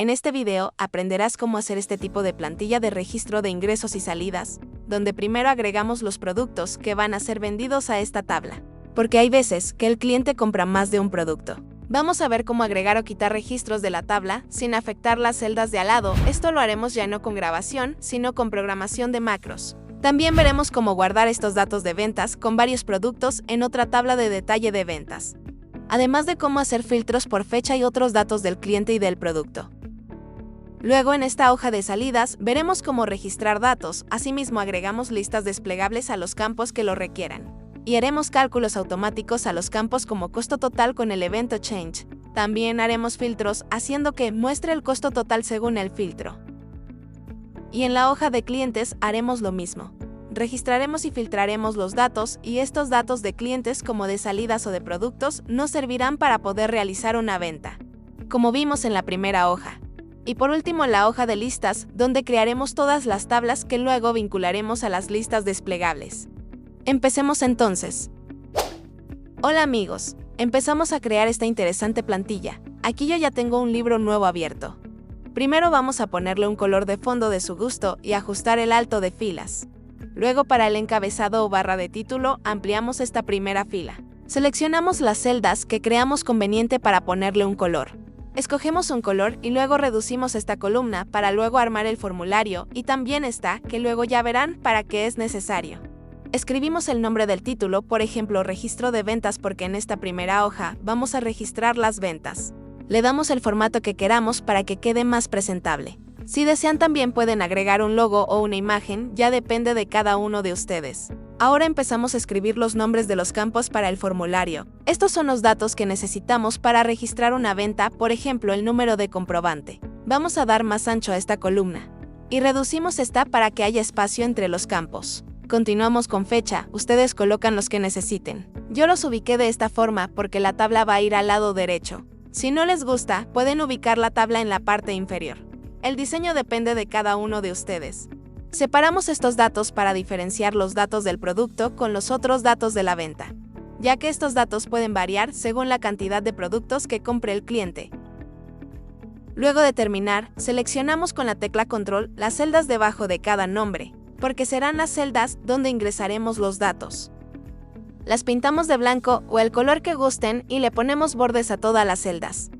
En este video aprenderás cómo hacer este tipo de plantilla de registro de ingresos y salidas, donde primero agregamos los productos que van a ser vendidos a esta tabla, porque hay veces que el cliente compra más de un producto. Vamos a ver cómo agregar o quitar registros de la tabla sin afectar las celdas de al lado. Esto lo haremos ya no con grabación, sino con programación de macros. También veremos cómo guardar estos datos de ventas con varios productos en otra tabla de detalle de ventas, además de cómo hacer filtros por fecha y otros datos del cliente y del producto. Luego, en esta hoja de salidas, veremos cómo registrar datos. Asimismo, agregamos listas desplegables a los campos que lo requieran. Y haremos cálculos automáticos a los campos como costo total con el evento change. También haremos filtros haciendo que muestre el costo total según el filtro. Y en la hoja de clientes haremos lo mismo. Registraremos y filtraremos los datos, y estos datos de clientes como de salidas o de productos nos servirán para poder realizar una venta, como vimos en la primera hoja. Y por último, la hoja de listas, donde crearemos todas las tablas que luego vincularemos a las listas desplegables. Empecemos entonces. Hola amigos, empezamos a crear esta interesante plantilla. Aquí yo ya tengo un libro nuevo abierto. Primero vamos a ponerle un color de fondo de su gusto y ajustar el alto de filas. Luego, para el encabezado o barra de título, ampliamos esta primera fila. Seleccionamos las celdas que creamos conveniente para ponerle un color. Escogemos un color y luego reducimos esta columna para luego armar el formulario, y también esta, que luego ya verán para qué es necesario. Escribimos el nombre del título, por ejemplo, registro de ventas, porque en esta primera hoja vamos a registrar las ventas. Le damos el formato que queramos para que quede más presentable. Si desean, también pueden agregar un logo o una imagen, ya depende de cada uno de ustedes. Ahora empezamos a escribir los nombres de los campos para el formulario. Estos son los datos que necesitamos para registrar una venta, por ejemplo, el número de comprobante. Vamos a dar más ancho a esta columna y reducimos esta para que haya espacio entre los campos. Continuamos con fecha, ustedes colocan los que necesiten. Yo los ubiqué de esta forma porque la tabla va a ir al lado derecho. Si no les gusta, pueden ubicar la tabla en la parte inferior. El diseño depende de cada uno de ustedes. Separamos estos datos para diferenciar los datos del producto con los otros datos de la venta, ya que estos datos pueden variar según la cantidad de productos que compre el cliente. Luego de terminar, seleccionamos con la tecla Control las celdas debajo de cada nombre, porque serán las celdas donde ingresaremos los datos. Las pintamos de blanco o el color que gusten y le ponemos bordes a todas las celdas.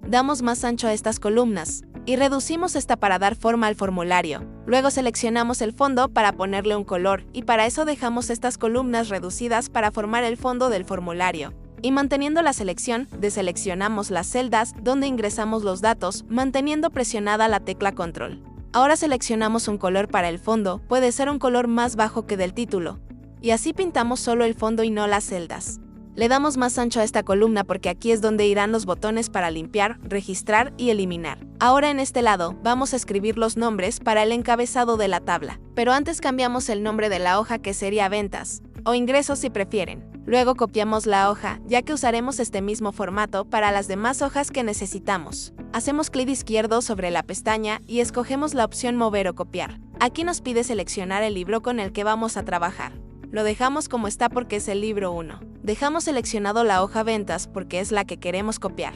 Damos más ancho a estas columnas y reducimos esta para dar forma al formulario. Luego seleccionamos el fondo para ponerle un color, y para eso dejamos estas columnas reducidas para formar el fondo del formulario. Y manteniendo la selección, deseleccionamos las celdas donde ingresamos los datos, manteniendo presionada la tecla Control. Ahora seleccionamos un color para el fondo, puede ser un color más bajo que del título, y así pintamos solo el fondo y no las celdas. Le damos más ancho a esta columna porque aquí es donde irán los botones para limpiar, registrar y eliminar. Ahora en este lado vamos a escribir los nombres para el encabezado de la tabla, pero antes cambiamos el nombre de la hoja, que sería ventas, o ingresos si prefieren. Luego copiamos la hoja, ya que usaremos este mismo formato para las demás hojas que necesitamos. Hacemos clic izquierdo sobre la pestaña y escogemos la opción mover o copiar. Aquí nos pide seleccionar el libro con el que vamos a trabajar. Lo dejamos como está porque es el libro 1. Dejamos seleccionado la hoja ventas porque es la que queremos copiar.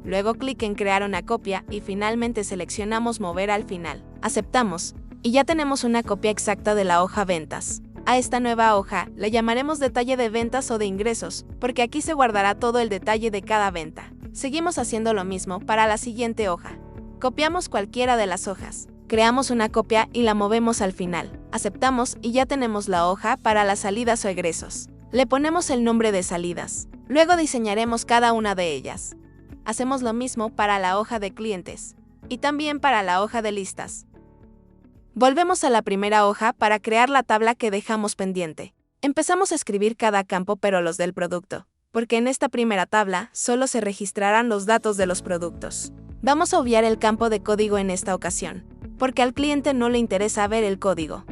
Luego clic en crear una copia y finalmente seleccionamos mover al final. Aceptamos y ya tenemos una copia exacta de la hoja ventas. A esta nueva hoja le llamaremos detalle de ventas o de ingresos, porque aquí se guardará todo el detalle de cada venta. Seguimos haciendo lo mismo para la siguiente hoja. Copiamos cualquiera de las hojas. Creamos una copia y la movemos al final. Aceptamos y ya tenemos la hoja para las salidas o egresos. Le ponemos el nombre de salidas. Luego diseñaremos cada una de ellas. Hacemos lo mismo para la hoja de clientes y también para la hoja de listas. Volvemos a la primera hoja para crear la tabla que dejamos pendiente. Empezamos a escribir cada campo, pero los del producto, porque en esta primera tabla solo se registrarán los datos de los productos. Vamos a obviar el campo de código en esta ocasión, porque al cliente no le interesa ver el código.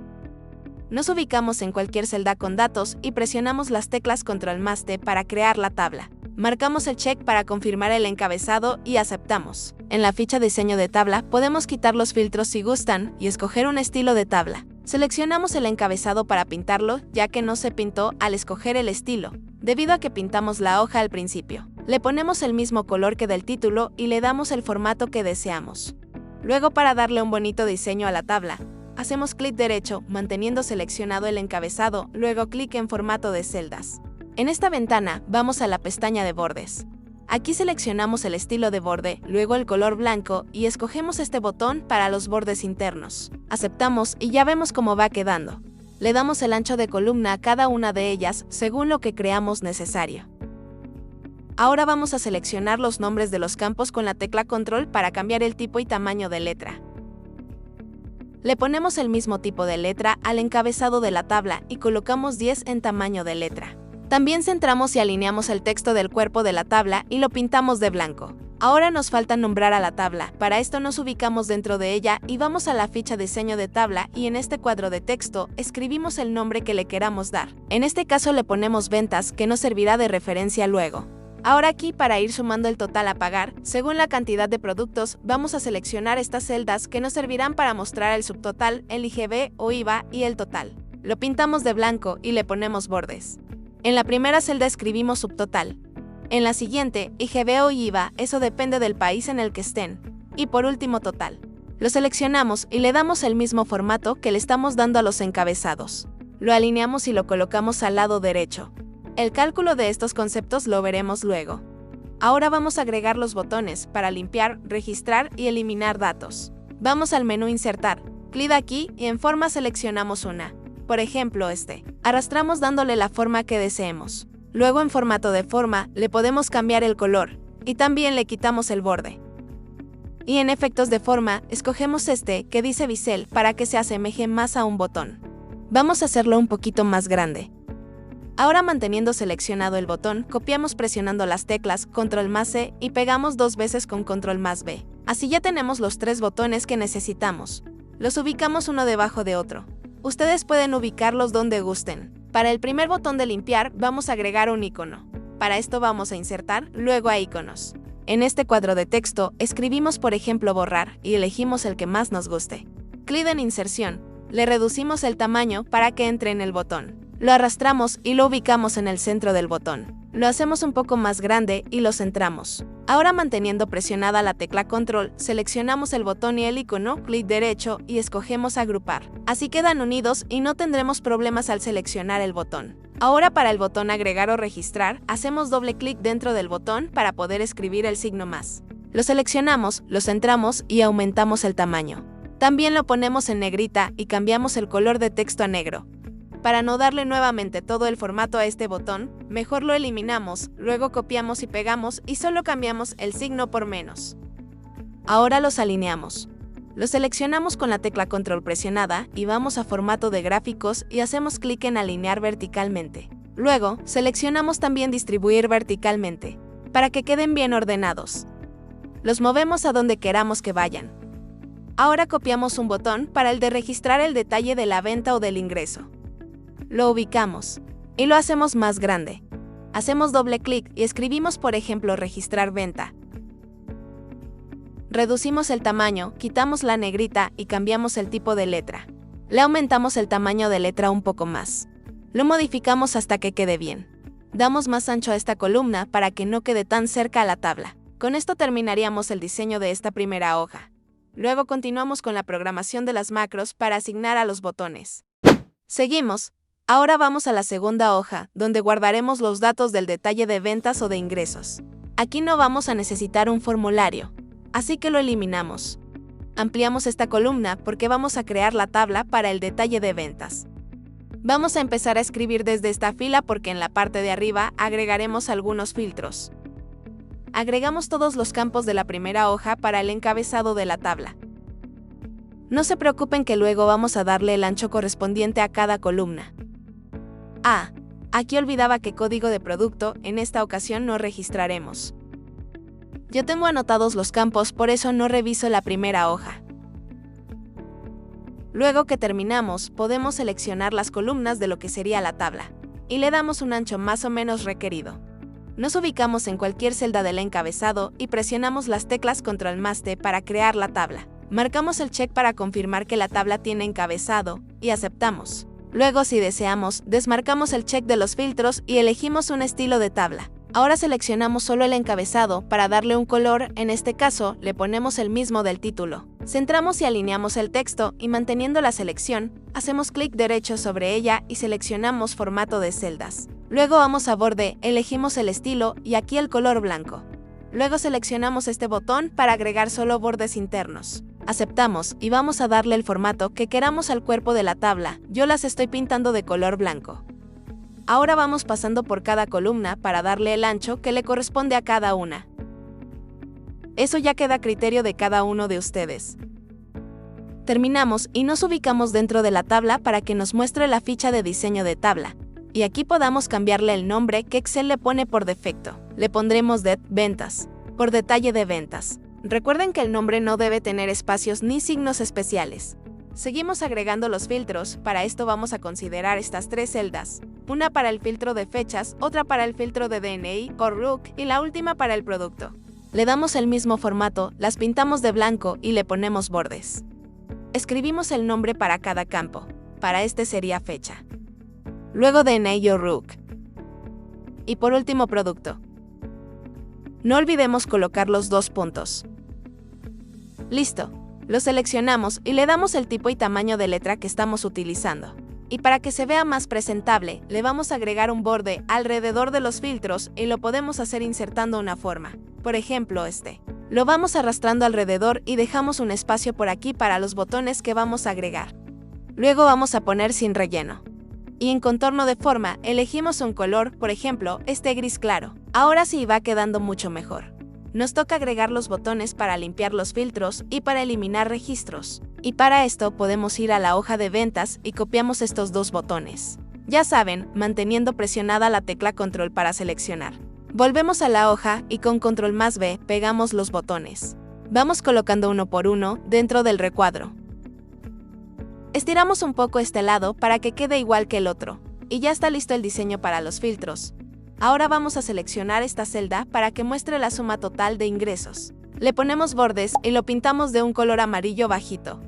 Nos ubicamos en cualquier celda con datos y presionamos las teclas Control más T para crear la tabla. Marcamos el check para confirmar el encabezado y aceptamos. En la ficha diseño de tabla podemos quitar los filtros si gustan y escoger un estilo de tabla. Seleccionamos el encabezado para pintarlo, ya que no se pintó al escoger el estilo, debido a que pintamos la hoja al principio. Le ponemos el mismo color que del título y le damos el formato que deseamos. Luego, para darle un bonito diseño a la tabla, hacemos clic derecho manteniendo seleccionado el encabezado, luego clic en formato de celdas. En esta ventana vamos a la pestaña de bordes. Aquí seleccionamos el estilo de borde, luego el color blanco y escogemos este botón para los bordes internos. Aceptamos y ya vemos cómo va quedando. Le damos el ancho de columna a cada una de ellas según lo que creamos necesario. Ahora vamos a seleccionar los nombres de los campos con la tecla Control para cambiar el tipo y tamaño de letra. Le ponemos el mismo tipo de letra al encabezado de la tabla y colocamos 10 en tamaño de letra. También centramos y alineamos el texto del cuerpo de la tabla y lo pintamos de blanco. Ahora nos falta nombrar a la tabla. Para esto nos ubicamos dentro de ella y vamos a la ficha Diseño de tabla y en este cuadro de texto escribimos el nombre que le queramos dar. En este caso le ponemos ventas, que nos servirá de referencia luego. Ahora aquí, para ir sumando el total a pagar, según la cantidad de productos, vamos a seleccionar estas celdas que nos servirán para mostrar el subtotal, el IGB o IVA y el total. Lo pintamos de blanco y le ponemos bordes. En la primera celda escribimos subtotal. En la siguiente, IGB o IVA, eso depende del país en el que estén. Y por último, total. Lo seleccionamos y le damos el mismo formato que le estamos dando a los encabezados. Lo alineamos y lo colocamos al lado derecho. El cálculo de estos conceptos lo veremos luego. Ahora vamos a agregar los botones para limpiar, registrar y eliminar datos. Vamos al menú Insertar, clic aquí y en Forma seleccionamos una. Por ejemplo, Arrastramos dándole la forma que deseemos. Luego en formato de forma le podemos cambiar el color y también le quitamos el borde. Y en efectos de forma escogemos que dice bisel para que se asemeje más a un botón. Vamos a hacerlo un poquito más grande. Ahora, manteniendo seleccionado el botón, copiamos presionando las teclas Ctrl+C y pegamos 2 veces con Ctrl+V. Así ya tenemos los 3 botones que necesitamos. Los ubicamos uno debajo de otro. Ustedes pueden ubicarlos donde gusten. Para el primer botón de limpiar vamos a agregar un icono. Para esto vamos a insertar, luego a iconos. En este cuadro de texto escribimos por ejemplo borrar y elegimos el que más nos guste. Clic en inserción, le reducimos el tamaño para que entre en el botón. Lo arrastramos y lo ubicamos en el centro del botón. Lo hacemos un poco más grande y lo centramos. Ahora, manteniendo presionada la tecla Control, seleccionamos el botón y el icono, clic derecho y escogemos agrupar. Así quedan unidos y no tendremos problemas al seleccionar el botón. Ahora, para el botón agregar o registrar, hacemos doble clic dentro del botón para poder escribir el signo más. Lo seleccionamos, lo centramos y aumentamos el tamaño. También lo ponemos en negrita y cambiamos el color de texto a negro. Para no darle nuevamente todo el formato a este botón, mejor lo eliminamos, luego copiamos y pegamos y solo cambiamos el signo por menos. Ahora los alineamos. Los seleccionamos con la tecla Control presionada y vamos a formato de gráficos y hacemos clic en alinear verticalmente. Luego, seleccionamos también distribuir verticalmente, para que queden bien ordenados. Los movemos a donde queramos que vayan. Ahora copiamos un botón para el de registrar el detalle de la venta o del ingreso. Lo ubicamos y lo hacemos más grande. Hacemos doble clic y escribimos por ejemplo registrar venta. Reducimos el tamaño, quitamos la negrita y cambiamos el tipo de letra. Le aumentamos el tamaño de letra un poco más. Lo modificamos hasta que quede bien. Damos más ancho a esta columna para que no quede tan cerca a la tabla. Con esto terminaríamos el diseño de esta primera hoja. Luego continuamos con la programación de las macros para asignar a los botones. Seguimos. Ahora vamos a la segunda hoja, donde guardaremos los datos del detalle de ventas o de ingresos. Aquí no vamos a necesitar un formulario, así que lo eliminamos. Ampliamos esta columna porque vamos a crear la tabla para el detalle de ventas. Vamos a empezar a escribir desde esta fila porque en la parte de arriba agregaremos algunos filtros. Agregamos todos los campos de la primera hoja para el encabezado de la tabla. No se preocupen que luego vamos a darle el ancho correspondiente a cada columna. Aquí olvidaba que código de producto en esta ocasión no registraremos. Yo tengo anotados los campos, por eso no reviso la primera hoja. Luego que terminamos, podemos seleccionar las columnas de lo que sería la tabla, y le damos un ancho más o menos requerido. Nos ubicamos en cualquier celda del encabezado y presionamos las teclas Ctrl+T para crear la tabla. Marcamos el check para confirmar que la tabla tiene encabezado, y aceptamos. Luego, si deseamos, desmarcamos el check de los filtros y elegimos un estilo de tabla. Ahora seleccionamos solo el encabezado para darle un color, en este caso, le ponemos el mismo del título. Centramos y alineamos el texto y manteniendo la selección, hacemos clic derecho sobre ella y seleccionamos formato de celdas. Luego vamos a borde, elegimos el estilo y aquí el color blanco. Luego seleccionamos este botón para agregar solo bordes internos. Aceptamos y vamos a darle el formato que queramos al cuerpo de la tabla. Yo las estoy pintando de color blanco. Ahora vamos pasando por cada columna para darle el ancho que le corresponde a cada una. Eso ya queda a criterio de cada uno de ustedes. Terminamos y nos ubicamos dentro de la tabla para que nos muestre la ficha de diseño de tabla. Y aquí podamos cambiarle el nombre que Excel le pone por defecto. Le pondremos de ventas, por detalle de ventas. Recuerden que el nombre no debe tener espacios ni signos especiales. Seguimos agregando los filtros, para esto vamos a considerar estas 3 celdas. Una para el filtro de fechas, otra para el filtro de DNI o RUC y la última para el producto. Le damos el mismo formato, las pintamos de blanco y le ponemos bordes. Escribimos el nombre para cada campo. Para este sería fecha. Luego DNI o RUC. Y por último producto. No olvidemos colocar los 2 puntos. Listo. Lo seleccionamos y le damos el tipo y tamaño de letra que estamos utilizando. Y para que se vea más presentable, le vamos a agregar un borde alrededor de los filtros y lo podemos hacer insertando una forma. Por ejemplo, este. Lo vamos arrastrando alrededor y dejamos un espacio por aquí para los botones que vamos a agregar. Luego vamos a poner sin relleno. Y en contorno de forma, elegimos un color, por ejemplo, este gris claro. Ahora sí va quedando mucho mejor. Nos toca agregar los botones para limpiar los filtros y para eliminar registros. Y para esto podemos ir a la hoja de ventas y copiamos estos 2 botones. Ya saben, manteniendo presionada la tecla control para seleccionar. Volvemos a la hoja y con control más V pegamos los botones. Vamos colocando uno por uno dentro del recuadro. Estiramos un poco este lado para que quede igual que el otro. Y ya está listo el diseño para los filtros. Ahora vamos a seleccionar esta celda para que muestre la suma total de ingresos. Le ponemos bordes y lo pintamos de un color amarillo bajito,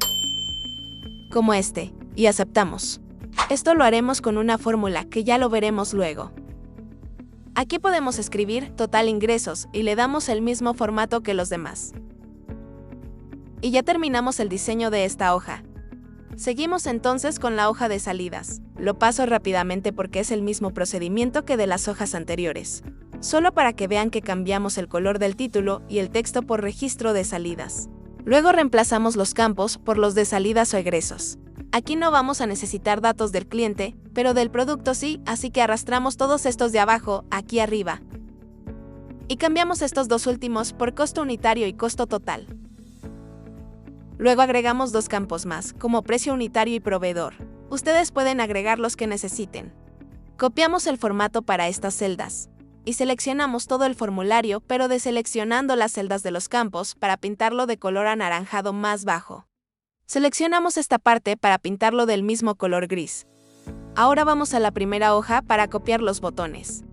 como este, y aceptamos. Esto lo haremos con una fórmula que ya lo veremos luego. Aquí podemos escribir total ingresos y le damos el mismo formato que los demás. Y ya terminamos el diseño de esta hoja. Seguimos entonces con la hoja de salidas. Lo paso rápidamente porque es el mismo procedimiento que de las hojas anteriores. Solo para que vean que cambiamos el color del título y el texto por registro de salidas. Luego reemplazamos los campos por los de salidas o egresos. Aquí no vamos a necesitar datos del cliente, pero del producto sí, así que arrastramos todos estos de abajo, aquí arriba. Y cambiamos estos 2 últimos por costo unitario y costo total. Luego agregamos 2 campos más, como precio unitario y proveedor. Ustedes pueden agregar los que necesiten. Copiamos el formato para estas celdas. Y seleccionamos todo el formulario, pero deseleccionando las celdas de los campos para pintarlo de color anaranjado más bajo. Seleccionamos esta parte para pintarlo del mismo color gris. Ahora vamos a la primera hoja para copiar los botones.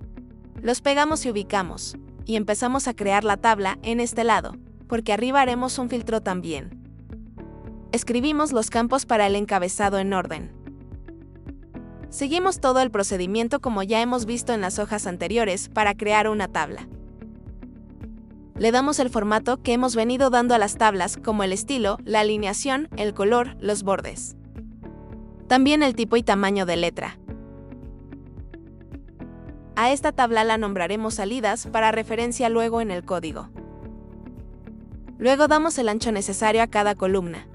Los pegamos y ubicamos. Y empezamos a crear la tabla en este lado, porque arriba haremos un filtro también. Escribimos los campos para el encabezado en orden. Seguimos todo el procedimiento como ya hemos visto en las hojas anteriores para crear una tabla. Le damos el formato que hemos venido dando a las tablas como el estilo, la alineación, el color, los bordes. También el tipo y tamaño de letra. A esta tabla la nombraremos salidas para referencia luego en el código. Luego damos el ancho necesario a cada columna.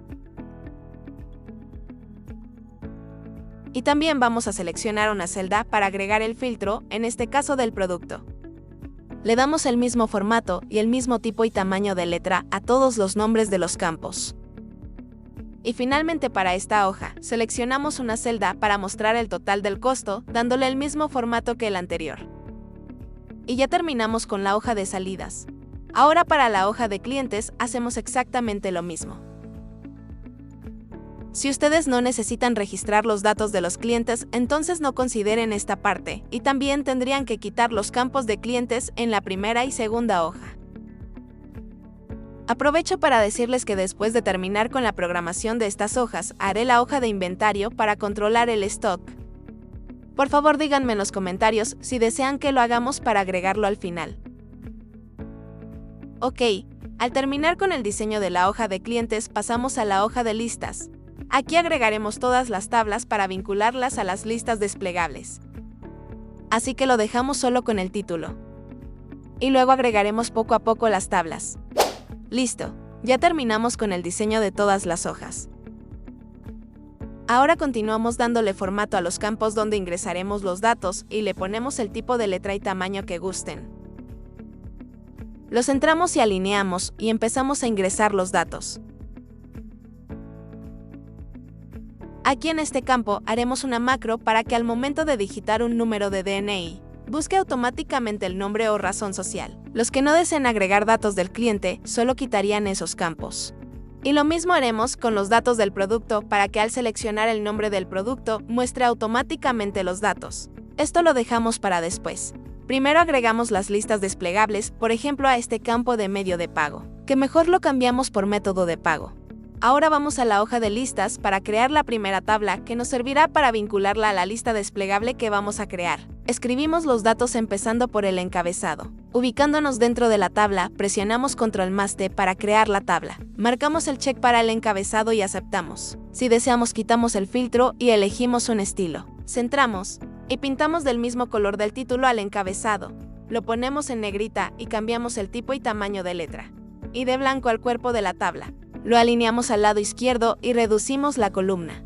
Y también vamos a seleccionar una celda para agregar el filtro, en este caso del producto. Le damos el mismo formato y el mismo tipo y tamaño de letra a todos los nombres de los campos. Y finalmente para esta hoja, seleccionamos una celda para mostrar el total del costo, dándole el mismo formato que el anterior. Y ya terminamos con la hoja de salidas. Ahora para la hoja de clientes hacemos exactamente lo mismo. Si ustedes no necesitan registrar los datos de los clientes, entonces no consideren esta parte, y también tendrían que quitar los campos de clientes en la primera y segunda hoja. Aprovecho para decirles que después de terminar con la programación de estas hojas, haré la hoja de inventario para controlar el stock. Por favor díganme en los comentarios si desean que lo hagamos para agregarlo al final. Ok, al terminar con el diseño de la hoja de clientes pasamos a la hoja de listas. Aquí agregaremos todas las tablas para vincularlas a las listas desplegables. Así que lo dejamos solo con el título. Y luego agregaremos poco a poco las tablas. Listo, ya terminamos con el diseño de todas las hojas. Ahora continuamos dándole formato a los campos donde ingresaremos los datos y le ponemos el tipo de letra y tamaño que gusten. Los centramos y alineamos y empezamos a ingresar los datos. Aquí en este campo haremos una macro para que al momento de digitar un número de DNI, busque automáticamente el nombre o razón social. Los que no deseen agregar datos del cliente solo quitarían esos campos. Y lo mismo haremos con los datos del producto para que al seleccionar el nombre del producto muestre automáticamente los datos. Esto lo dejamos para después. Primero agregamos las listas desplegables, por ejemplo a este campo de medio de pago, que mejor lo cambiamos por método de pago. Ahora vamos a la hoja de listas para crear la primera tabla que nos servirá para vincularla a la lista desplegable que vamos a crear. Escribimos los datos empezando por el encabezado. Ubicándonos dentro de la tabla, presionamos Ctrl+T para crear la tabla. Marcamos el check para el encabezado y aceptamos. Si deseamos quitamos el filtro y elegimos un estilo. Centramos y pintamos del mismo color del título al encabezado. Lo ponemos en negrita y cambiamos el tipo y tamaño de letra. Y de blanco al cuerpo de la tabla. Lo alineamos al lado izquierdo y reducimos la columna.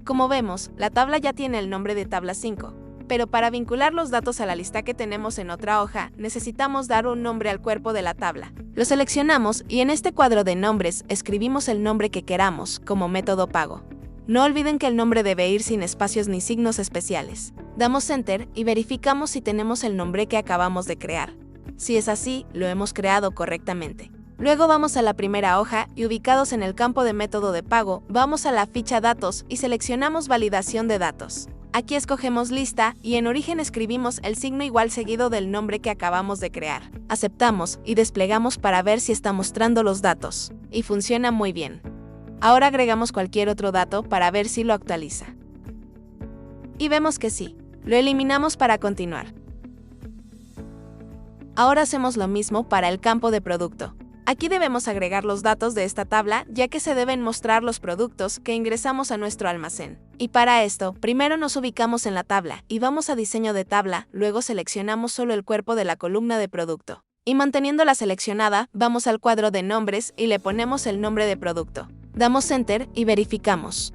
Como vemos, la tabla ya tiene el nombre de tabla 5, pero para vincular los datos a la lista que tenemos en otra hoja, necesitamos dar un nombre al cuerpo de la tabla. Lo seleccionamos y en este cuadro de nombres escribimos el nombre que queramos como método pago. No olviden que el nombre debe ir sin espacios ni signos especiales. Damos Enter y verificamos si tenemos el nombre que acabamos de crear. Si es así, lo hemos creado correctamente. Luego vamos a la primera hoja y ubicados en el campo de método de pago, vamos a la ficha datos y seleccionamos validación de datos. Aquí escogemos lista y en origen escribimos el signo igual seguido del nombre que acabamos de crear. Aceptamos y desplegamos para ver si está mostrando los datos. Y funciona muy bien. Ahora agregamos cualquier otro dato para ver si lo actualiza. Y vemos que sí. Lo eliminamos para continuar. Ahora hacemos lo mismo para el campo de producto. Aquí debemos agregar los datos de esta tabla, ya que se deben mostrar los productos que ingresamos a nuestro almacén. Y para esto, primero nos ubicamos en la tabla y vamos a diseño de tabla, luego seleccionamos solo el cuerpo de la columna de producto. Y manteniéndola seleccionada, vamos al cuadro de nombres y le ponemos el nombre de producto. Damos Enter y verificamos.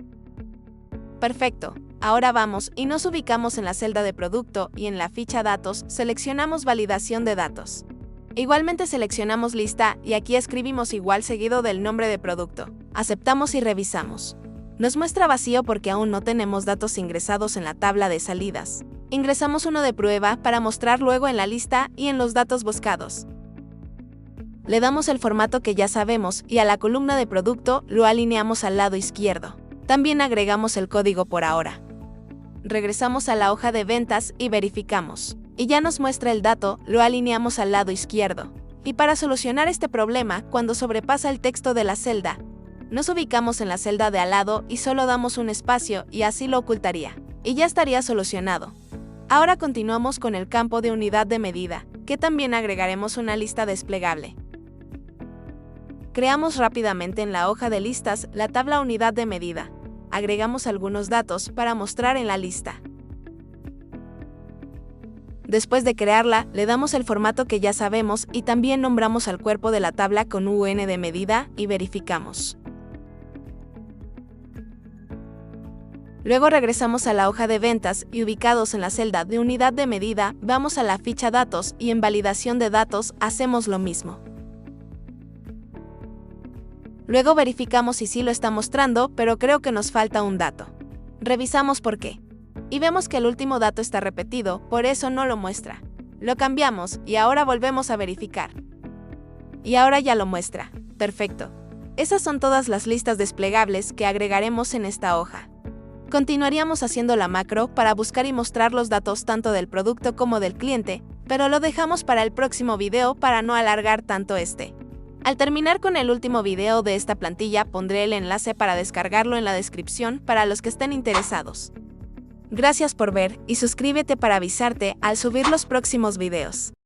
Perfecto. Ahora vamos y nos ubicamos en la celda de producto y en la ficha datos seleccionamos validación de datos. Igualmente seleccionamos lista y aquí escribimos igual seguido del nombre de producto. Aceptamos y revisamos. Nos muestra vacío porque aún no tenemos datos ingresados en la tabla de salidas. Ingresamos uno de prueba para mostrar luego en la lista y en los datos buscados. Le damos el formato que ya sabemos y a la columna de producto lo alineamos al lado izquierdo. También agregamos el código por ahora. Regresamos a la hoja de ventas y verificamos. Y ya nos muestra el dato, lo alineamos al lado izquierdo. Y para solucionar este problema, cuando sobrepasa el texto de la celda, nos ubicamos en la celda de al lado y solo damos un espacio y así lo ocultaría. Y ya estaría solucionado. Ahora continuamos con el campo de unidad de medida, que también agregaremos una lista desplegable. Creamos rápidamente en la hoja de listas la tabla unidad de medida. Agregamos algunos datos para mostrar en la lista. Después de crearla, le damos el formato que ya sabemos y también nombramos al cuerpo de la tabla con UN de medida y verificamos. Luego regresamos a la hoja de ventas y ubicados en la celda de unidad de medida, vamos a la ficha datos y en validación de datos hacemos lo mismo. Luego verificamos si sí lo está mostrando, pero creo que nos falta un dato. Revisamos por qué. Y vemos que el último dato está repetido, por eso no lo muestra. Lo cambiamos y ahora volvemos a verificar. Y ahora ya lo muestra. Perfecto. Esas son todas las listas desplegables que agregaremos en esta hoja. Continuaríamos haciendo la macro para buscar y mostrar los datos tanto del producto como del cliente, pero lo dejamos para el próximo video para no alargar tanto este. Al terminar con el último video de esta plantilla pondré el enlace para descargarlo en la descripción para los que estén interesados. Gracias por ver y suscríbete para avisarte al subir los próximos videos.